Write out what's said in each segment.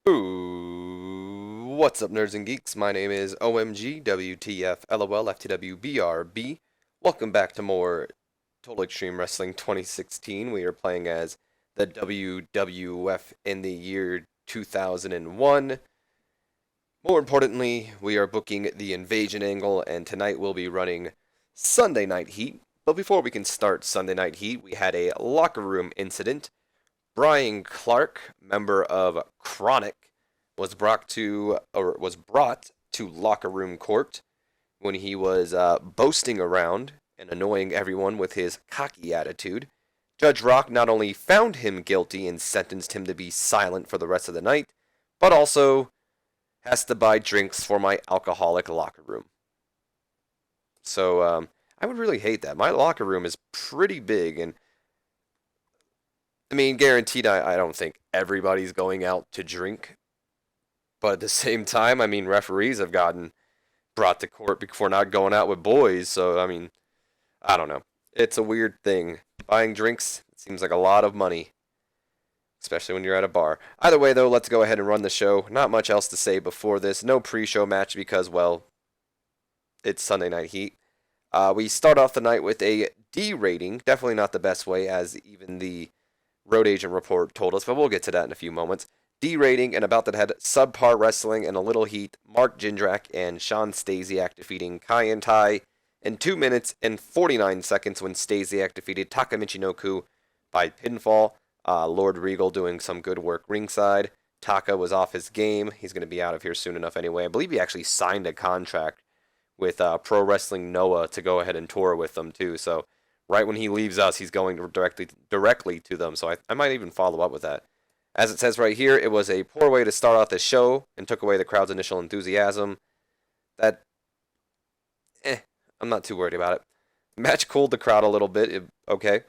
Ooh, what's up, nerds and geeks? My name is OMG, WTF, LOL, FTW, BRB. Welcome back to more Total Extreme Wrestling 2016. We are playing as the WWF in the year 2001. More importantly, we are booking the invasion angle, and tonight we'll be running Sunday Night Heat. But before we can start Sunday Night Heat, we had a locker room incident. Brian Clark, member of Chronic, was brought to locker room court when he was boasting around and annoying everyone with his cocky attitude. Judge Rock not only found him guilty and sentenced him to be silent for the rest of the night, but also has to buy drinks for my alcoholic locker room. So I would really hate that. My locker room is pretty big, and I mean, guaranteed, I don't think everybody's going out to drink. But at the same time, I mean, referees have gotten brought to court for not going out with boys. So, I mean, I don't know. It's a weird thing. Buying drinks, it seems like a lot of money, especially when you're at a bar. Either way, though, let's go ahead and run the show. Not much else to say before this. No pre-show match because, well, it's Sunday Night Heat. We start off the night with a D rating. Definitely not the best way, as even the Road Agent report told us, but we'll get to that in a few moments. D rating and about that had subpar wrestling and a little heat. Mark Jindrak and Sean Stasiak defeating Kai and Tai in 2 minutes and 49 seconds when Stasiak defeated Taka Michinoku by pinfall. Lord Regal doing some good work ringside. Taka was off his game. He's going to be out of here soon enough anyway. I believe he actually signed a contract with Pro Wrestling Noah to go ahead and tour with them too. So right when he leaves us, he's going directly to them. So I might even follow up with that. As it says right here, it was a poor way to start off this show and took away the crowd's initial enthusiasm. That, I'm not too worried about it. The match cooled the crowd a little bit. Okay.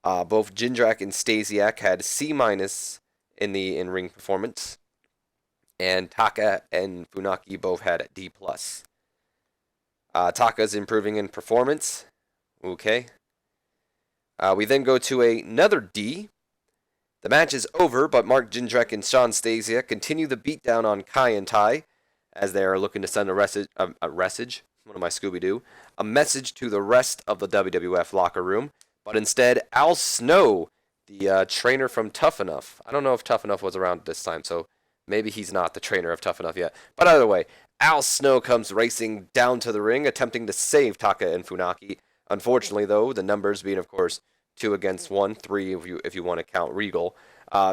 Both Jindrak and Stasiak had C minus in the in-ring performance, and Taka and Funaki both had D plus. Taka's improving in performance. Okay. We then go to another D. The match is over, but Mark Jindrak and Sean Stasiak continue the beatdown on Kai and Tai as they are looking to send a message. What am I, Scooby-Doo? A message to the rest of the WWF locker room. But instead, Al Snow, the trainer from Tough Enough. I don't know if Tough Enough was around this time, so maybe he's not the trainer of Tough Enough yet. But either way, Al Snow comes racing down to the ring, attempting to save Taka and Funaki. Unfortunately, though, the numbers being, of course, 2 against 1, 3 if you want to count Regal.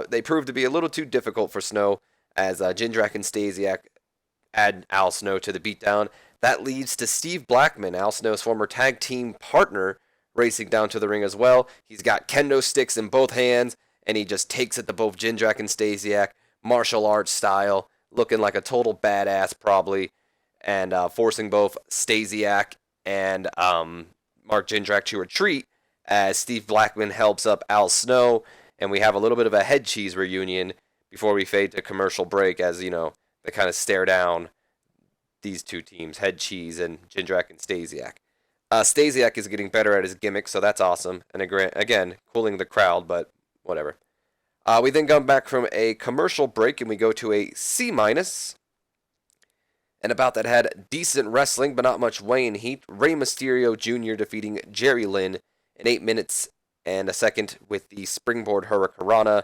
They proved to be a little too difficult for Snow as Jindrak and Stasiak add Al Snow to the beatdown. That leads to Steve Blackman, Al Snow's former tag team partner, racing down to the ring as well. He's got kendo sticks in both hands, and he just takes it to both Jindrak and Stasiak, martial arts style, looking like a total badass probably, and forcing both Stasiak and Mark Jindrak to retreat as Steve Blackman helps up Al Snow, and we have a little bit of a head cheese reunion before we fade to commercial break as, you know, they kind of stare down these two teams, Head Cheese and Jindrak and Stasiak. Stasiak is getting better at his gimmick, so that's awesome, and again, cooling the crowd, but whatever. We then come back from a commercial break, and we go to a C minus. And about that had decent wrestling, but not much Wayne heat. Rey Mysterio Jr. defeating Jerry Lynn in 8 minutes and a second with the springboard hurricanrana.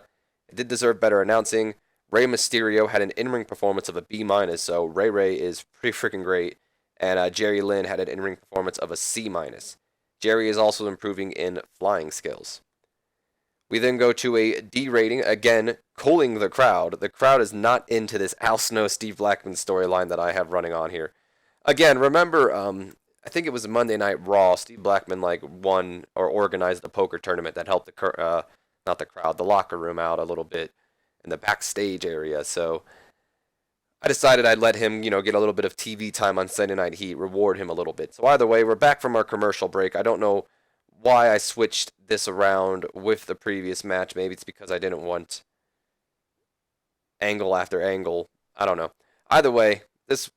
It did deserve better announcing. Rey Mysterio had an in-ring performance of a B minus, so Ray is pretty freaking great. And Jerry Lynn had an in-ring performance of a C minus. Jerry is also improving in flying skills. We then go to a D rating, again, cooling the crowd. The crowd is not into this Al Snow Steve Blackman storyline that I have running on here. Again, remember, I think it was Monday Night Raw. Steve Blackman won or organized a poker tournament that helped the locker room out a little bit in the backstage area. So I decided I'd let him, get a little bit of TV time on Sunday Night Heat, reward him a little bit. So either way, we're back from our commercial break. I don't know why I switched this around with the previous match. Maybe it's because I didn't want angle after angle. I don't know. Either way, this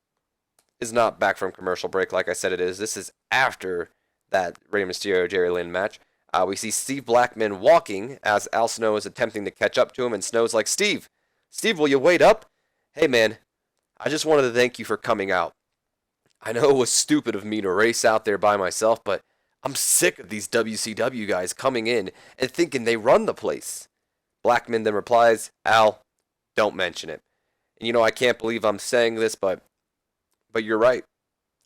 is not back from commercial break like I said it is. This is after that Rey Mysterio Jerry Lynn match. We see Steve Blackman walking as Al Snow is attempting to catch up to him, and Snow's like, Steve, will you wait up? Hey man, I just wanted to thank you for coming out. I know it was stupid of me to race out there by myself, but I'm sick of these WCW guys coming in and thinking they run the place. Blackman then replies, Al, don't mention it. And I can't believe I'm saying this, but you're right.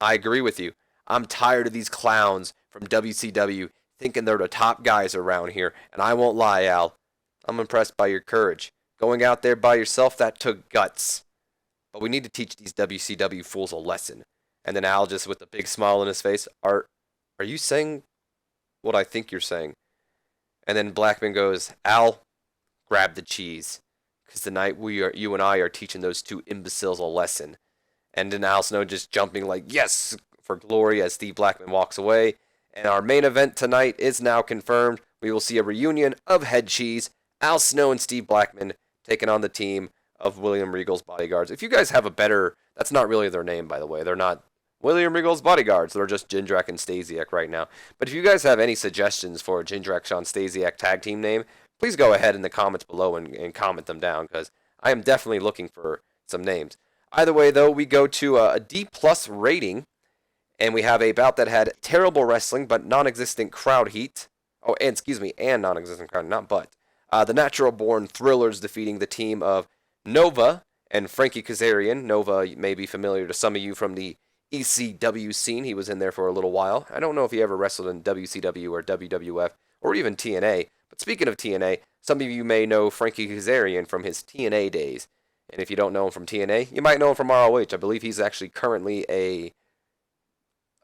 I agree with you. I'm tired of these clowns from WCW thinking they're the top guys around here, and I won't lie, Al. I'm impressed by your courage. Going out there by yourself, that took guts. But we need to teach these WCW fools a lesson. And then Al just with a big smile on his face, are you saying what I think you're saying? And then Blackman goes, Al, grab the cheese. Because tonight you and I are teaching those two imbeciles a lesson. And then Al Snow just jumping like, yes, for glory as Steve Blackman walks away. And our main event tonight is now confirmed. We will see a reunion of Head Cheese, Al Snow and Steve Blackman taking on the team of William Regal's bodyguards. If you guys have a better, that's not really their name, by the way. They're not William Regal's bodyguards. They're just Jindrak and Stasiak right now. But if you guys have any suggestions for a Jindrak Sean Stasiak tag team name, please go ahead in the comments below and comment them down because I am definitely looking for some names. Either way, though, we go to a D plus rating, and we have a bout that had terrible wrestling but non-existent crowd heat. Oh, and excuse me, and non-existent crowd, not but. The Natural Born Thrillers defeating the team of Nova and Frankie Kazarian. Nova may be familiar to some of you from the ECW scene. He was in there for a little while. I don't know if he ever wrestled in WCW or WWF or even TNA. But speaking of TNA, some of you may know Frankie Kazarian from his TNA days. And if you don't know him from TNA, you might know him from ROH. I believe he's actually currently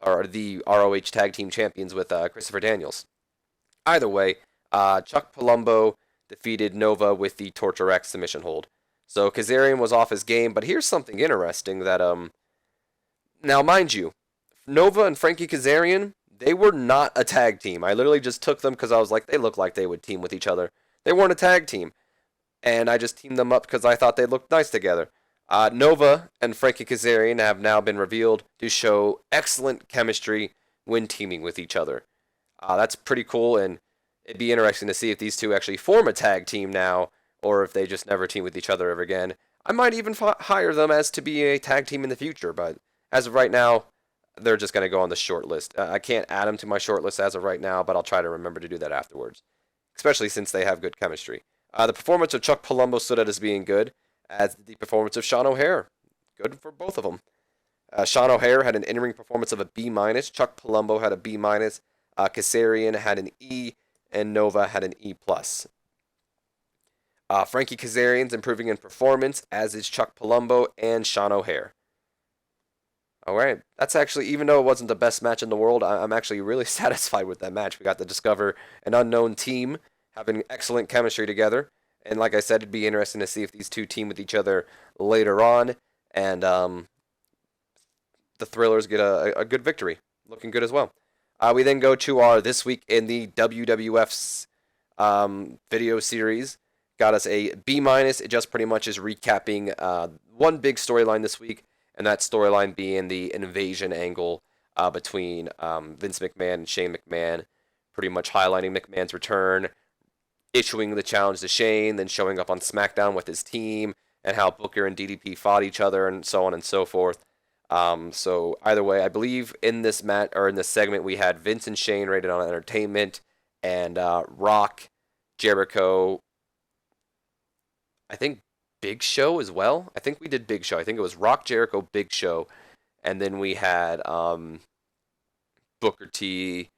the ROH Tag Team Champions with Christopher Daniels. Either way, Chuck Palumbo defeated Nova with the Torture X submission hold. So Kazarian was off his game, but here's something interesting that now mind you, Nova and Frankie Kazarian, they were not a tag team. I literally just took them because I was like, they look like they would team with each other. They weren't a tag team. And I just teamed them up because I thought they looked nice together. Nova and Frankie Kazarian have now been revealed to show excellent chemistry when teaming with each other. That's pretty cool, and it'd be interesting to see if these two actually form a tag team now, or if they just never team with each other ever again. I might even hire them as to be a tag team in the future, but as of right now, they're just going to go on the short list. I can't add them to my short list as of right now, but I'll try to remember to do that afterwards, especially since they have good chemistry. The performance of Chuck Palumbo stood out as being good, as the performance of Sean O'Haire. Good for both of them. Sean O'Haire had an in-ring performance of a B-. Chuck Palumbo had a B-. Kazarian had an E, and Nova had an E+. Frankie Kazarian's improving in performance, as is Chuck Palumbo and Sean O'Haire. Alright, that's actually, even though it wasn't the best match in the world, I'm actually really satisfied with that match. We got to discover an unknown team having excellent chemistry together. And like I said, it'd be interesting to see if these two team with each other later on. And the Thrillers get a good victory. Looking good as well. We then go to our This Week in the WWF's video series. Got us a B-. It just pretty much is recapping one big storyline this week. And that storyline being the invasion angle between Vince McMahon and Shane McMahon. Pretty much highlighting McMahon's return, issuing the challenge to Shane, then showing up on SmackDown with his team, and how Booker and DDP fought each other, and so on and so forth. So either way, I believe in this in this segment we had Vince and Shane rated on Entertainment, and Rock, Jericho, I think Big Show as well. I think we did Big Show. I think it was Rock, Jericho, Big Show, and then we had Booker T,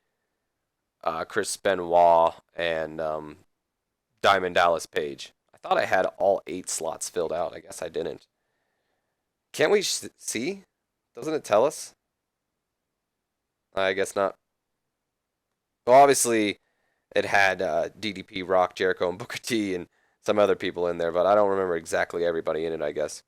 Chris Benoit, and Diamond Dallas Page. I thought I had all 8 slots filled out. I guess I didn't. Can't we see? Doesn't it tell us? I guess not. Well, obviously, it had DDP, Rock, Jericho, and Booker T, and some other people in there, but I don't remember exactly everybody in it, I guess.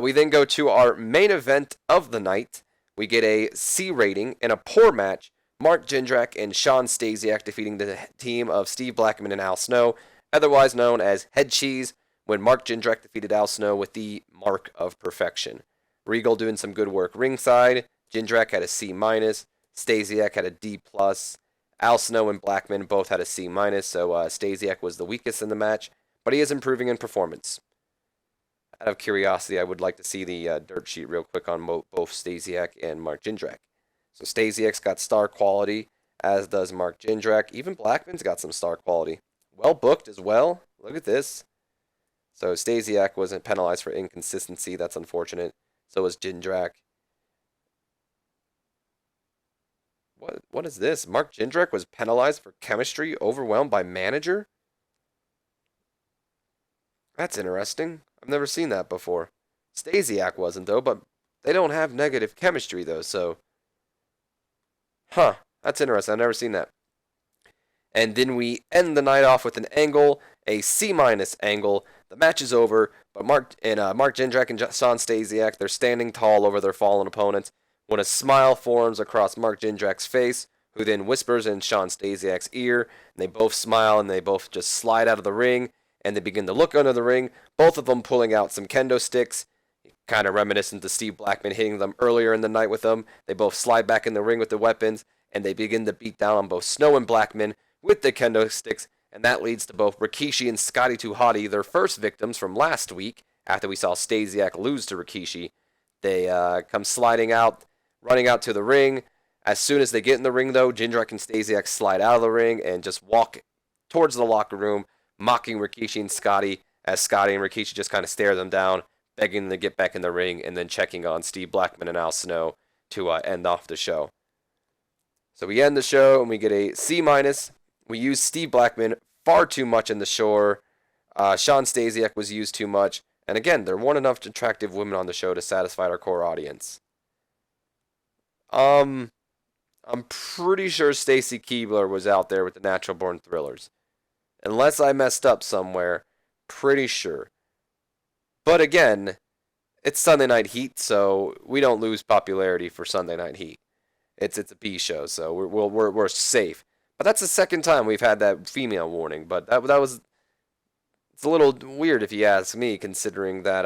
We then go to our main event of the night. We get a C rating in a poor match. Mark Jindrak and Sean Stasiak defeating the team of Steve Blackman and Al Snow, otherwise known as Head Cheese, when Mark Jindrak defeated Al Snow with the Mark of Perfection. Regal doing some good work ringside. Jindrak had a C-. Stasiak had a D+. Al Snow and Blackman both had a C-, so Stasiak was the weakest in the match, but he is improving in performance. out of curiosity, I would like to see the dirt sheet real quick on both Stasiak and Mark Jindrak. So Stasiak's got star quality, as does Mark Jindrak. Even Blackman's got some star quality. Well booked as well. Look at this. So Stasiak wasn't penalized for inconsistency. That's unfortunate. So was Jindrak. What is this? Mark Jindrak was penalized for chemistry, overwhelmed by manager? That's interesting. I've never seen that before. Stasiak wasn't, though, but they don't have negative chemistry, though, so. Huh. That's interesting. I've never seen that. And then we end the night off with an angle, a C- angle. The match is over, but Mark Jindrak and Shawn Stasiak, they're standing tall over their fallen opponents when a smile forms across Mark Jindrak's face, who then whispers in Shawn Stasiak's ear, and they both smile and they both just slide out of the ring, and they begin to look under the ring, both of them pulling out some kendo sticks, kind of reminiscent to Steve Blackman hitting them earlier in the night with them. They both slide back in the ring with the weapons, and they begin to beat down on both Snow and Blackman with the kendo sticks, and that leads to both Rikishi and Scotty 2 Hotty, their first victims from last week, after we saw Stasiak lose to Rikishi. They come sliding out, running out to the ring. As soon as they get in the ring, though, Jindrak and Stasiak slide out of the ring and just walk towards the locker room, mocking Rikishi and Scotty, as Scotty and Rikishi just kind of stare them down, begging them to get back in the ring, and then checking on Steve Blackman and Al Snow to end off the show. So we end the show, and we get a C-. We use Steve Blackman far too much in the show. Shawn Stasiak was used too much. And again, there weren't enough attractive women on the show to satisfy our core audience. I'm pretty sure Stacy Keibler was out there with the Natural Born Thrillers. Unless I messed up somewhere, pretty sure. But again, it's Sunday Night Heat, so we don't lose popularity for Sunday Night Heat. It's a B show, so we're safe. But that's the second time we've had that female warning. But that was, it's a little weird if you ask me, considering that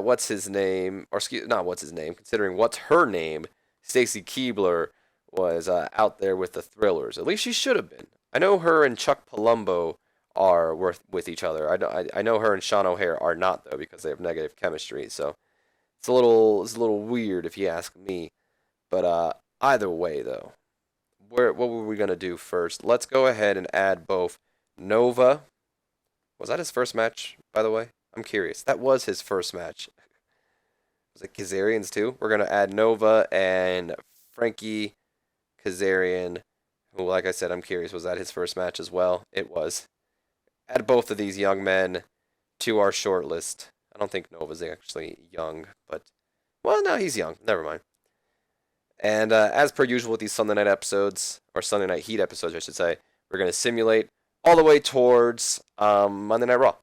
what's his name, or excuse, not what's his name, considering what's her name, Stacy Keibler was out there with the Thrillers. At least she should have been. I know her and Chuck Palumbo are with each other. I know her and Sean O'Hare are not, though, because they have negative chemistry. So it's a little weird if you ask me. But either way, though, what were we gonna do first? Let's go ahead and add both Nova. Was that his first match, by the way? I'm curious. That was his first match. Was it Kazarian's too? We're gonna add Nova and Frankie Kazarian, who, like I said, I'm curious. Was that his first match as well? It was. Add both of these young men to our short list. I don't think Nova's actually young, but well, no, he's young. Never mind. And as per usual with these Sunday Night episodes, or Sunday Night Heat episodes, I should say, we're going to simulate all the way towards Monday Night Raw.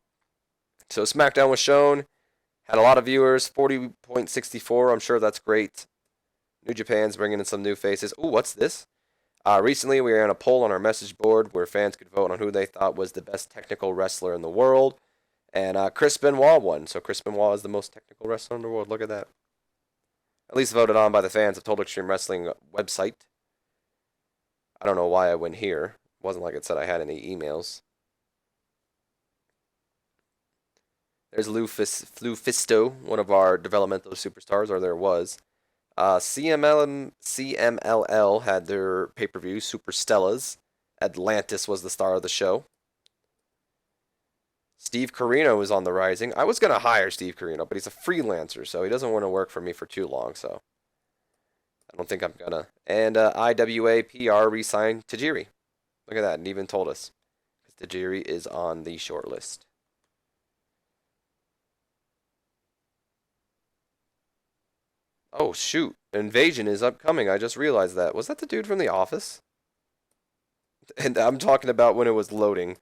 So SmackDown was shown, had a lot of viewers, 40.64. I'm sure that's great. New Japan's bringing in some new faces. Ooh, what's this? Recently, we ran a poll on our message board where fans could vote on who they thought was the best technical wrestler in the world. And Chris Benoit won. So Chris Benoit is the most technical wrestler in the world. Look at that. At least voted on by the fans of Total Extreme Wrestling website. I don't know why I went here. It wasn't like it said I had any emails. There's Lou Fisto, one of our developmental superstars, or there was. CMLL had their pay-per-view, Super Stellas. Atlantis was the star of the show. Steve Corino is on the rising. I was going to hire Steve Corino, but he's a freelancer, so he doesn't want to work for me for too long, so I don't think I'm going to. And IWA PR re-signed Tajiri. Look at that, and even told us. Tajiri is on the short list. Oh, shoot. Invasion is upcoming. I just realized that. Was that the dude from The Office? And I'm talking about when it was loading.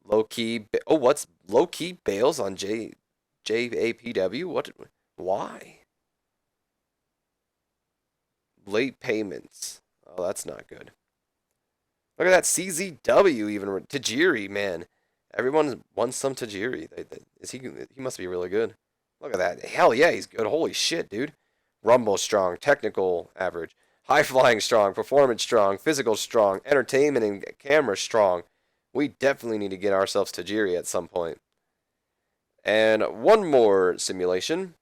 Low-key. Oh, what's low-key bails on JAPW? What? Why? Late payments. Oh, that's not good. Look at that CZW even. Tajiri, man. Everyone wants some Tajiri. He must be really good. Look at that. Hell yeah, he's good. Holy shit, dude. Rumble strong, technical average, high flying strong, performance strong, physical strong, entertainment and camera strong. We definitely need to get ourselves to Jiri at some point. And one more simulation.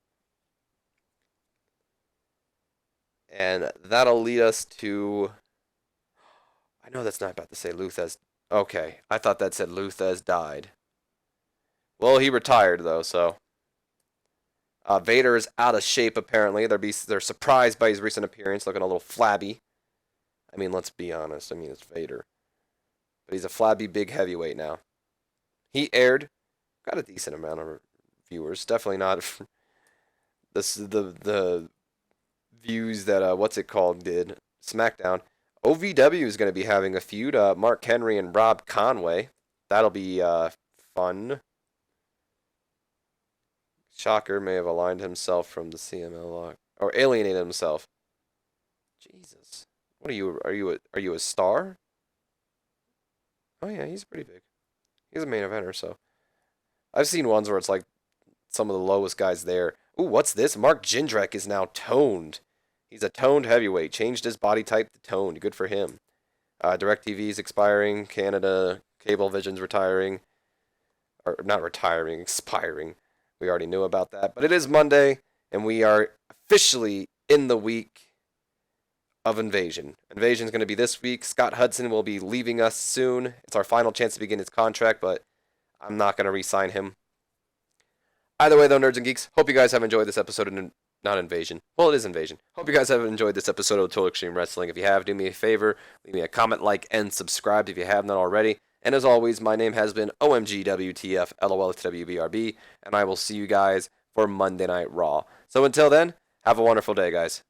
And that'll lead us to... I know that's not about to say Luthez. Okay, I thought that said Luthez died. Well, he retired, though, so... Vader is out of shape, apparently. They're surprised by his recent appearance, looking a little flabby. I mean, let's be honest. I mean, it's Vader. But he's a flabby big heavyweight now. He aired. Got a decent amount of viewers. Definitely not the views that, what's it called, did. SmackDown. OVW is going to be having a feud. Mark Henry and Rob Conway. That'll be fun. Shocker may have aligned himself from the CML lock. Or alienated himself. Jesus. What are you? Are you a star? Oh yeah, he's pretty big. He's a main eventer, so I've seen ones where it's like some of the lowest guys there. Ooh, what's this? Mark Jindrak is now toned. He's a toned heavyweight. Changed his body type to toned. Good for him. DirecTV's expiring. Canada Cablevision's retiring. Or not retiring, expiring. We already knew about that. But it is Monday, and we are officially in the week of Invasion. Invasion's going to be this week. Scott Hudson will be leaving us soon. It's our final chance to begin his contract, but I'm not going to re-sign him. Either way, though, nerds and geeks, hope you guys have enjoyed this episode of not Invasion. Well, it is Invasion. Hope you guys have enjoyed this episode of Total Extreme Wrestling. If you have, do me a favor. Leave me a comment, like, and subscribe if you have not already. And as always, my name has been OMGWTF, LOLTWBRB, and I will see you guys for Monday Night Raw. So until then, have a wonderful day, guys.